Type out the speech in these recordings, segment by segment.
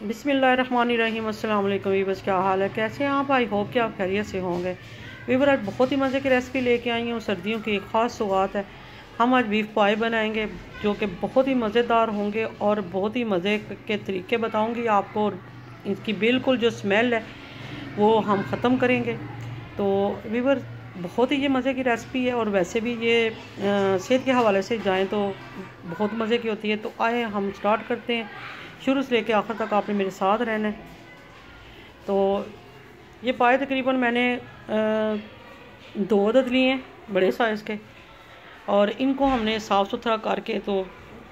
बिस्मिल्लाहिर्रहमानिर्रहीम। अस्सलाम वालेकुम वीवर्स, क्या हाल है, कैसे हैं आप? आई होप कि आप खैरियत से होंगे। वीवर आज बहुत ही मज़े की रेसिपी लेके आई हूँ। सर्दियों की एक ख़ास सौगात है। हम आज बीफ पाई बनाएंगे जो कि बहुत ही मज़ेदार होंगे और बहुत ही मज़े के तरीके बताऊँगी आपको। इसकी बिल्कुल जो स्मेल है वो हम ख़त्म करेंगे। तो वीवर बहुत ही ये मज़े की रेसिपी है और वैसे भी ये सेहत के हवाले से जाएं तो बहुत मज़े की होती है। तो आए हम स्टार्ट करते हैं, शुरू से लेके आखिर तक आपने मेरे साथ रहना है। तो ये पाए तकरीबन मैंने 2 अदद लिए हैं बड़े साइज़ के, और इनको हमने साफ़ सुथरा करके तो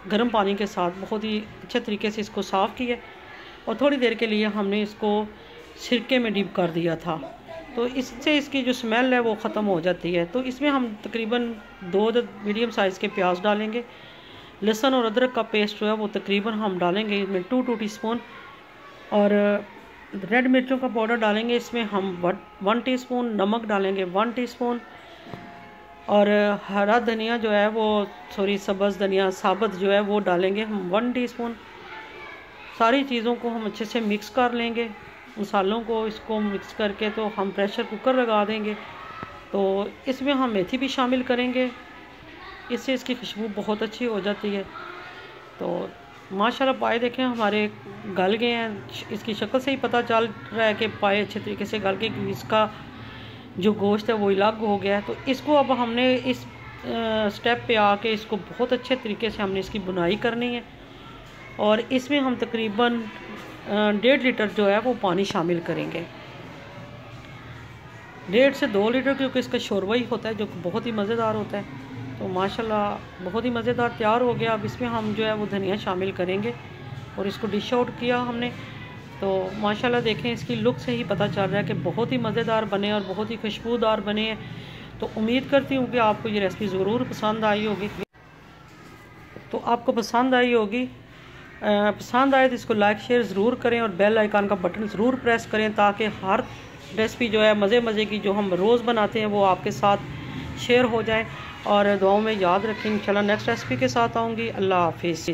गर्म पानी के साथ बहुत ही अच्छे तरीके से इसको साफ़ किया और थोड़ी देर के लिए हमने इसको सिरके में डिप कर दिया था। तो इससे इसकी जो स्मेल है वो ख़त्म हो जाती है। तो इसमें हम तकरीबन 2 अदद मीडियम साइज़ के प्याज डालेंगे। लहसुन और अदरक का पेस्ट जो है वो तकरीबन हम डालेंगे इसमें 2 टीस्पून, और रेड मिर्चों का पाउडर डालेंगे इसमें हम 1 टीस्पून, नमक डालेंगे 1 टीस्पून, और हरा धनिया जो है वो सब्ज़ धनिया साबुत जो है वो डालेंगे हम 1 टीस्पून। सारी चीज़ों को हम अच्छे से मिक्स कर लेंगे, मसालों को इसको मिक्स करके तो हम प्रेशर कुकर लगा देंगे। तो इसमें हम मेथी भी शामिल करेंगे, इससे इसकी खुशबू बहुत अच्छी हो जाती है। तो माशाल्लाह पाए देखें हमारे गल गए हैं। इसकी शक्ल से ही पता चल रहा है कि पाए अच्छे तरीके से गल के इसका जो गोश्त है वो अलग हो गया है। तो इसको अब हमने इस स्टेप पे आके इसको बहुत अच्छे तरीके से हमने इसकी बुनाई करनी है, और इसमें हम तकरीबन 1.5 लीटर जो है वो पानी शामिल करेंगे। 1.5 से 2 लीटर, क्योंकि इसका शोरबा ही होता है जो बहुत ही मज़ेदार होता है। तो माशाल्लाह बहुत ही मज़ेदार तैयार हो गया। अब इसमें हम जो है वो धनिया शामिल करेंगे और इसको डिश आउट किया हमने। तो माशाल्लाह देखें इसकी लुक से ही पता चल रहा है कि बहुत ही मज़ेदार बने और बहुत ही खुशबूदार बने हैं। तो उम्मीद करती हूँ कि आपको ये रेसिपी ज़रूर पसंद आई होगी। तो आपको पसंद आई होगी, पसंद आए तो इसको लाइक शेयर ज़रूर करें और बेल आइकन का बटन ज़रूर प्रेस करें, ताकि हर रेसिपी जो है मज़े की जो हम रोज़ बनाते हैं वो आपके साथ शेयर हो जाए। और दुआओं में याद रखें। इंशाल्लाह नेक्स्ट रेसिपी के साथ आऊँगी। अल्लाह हाफिज़।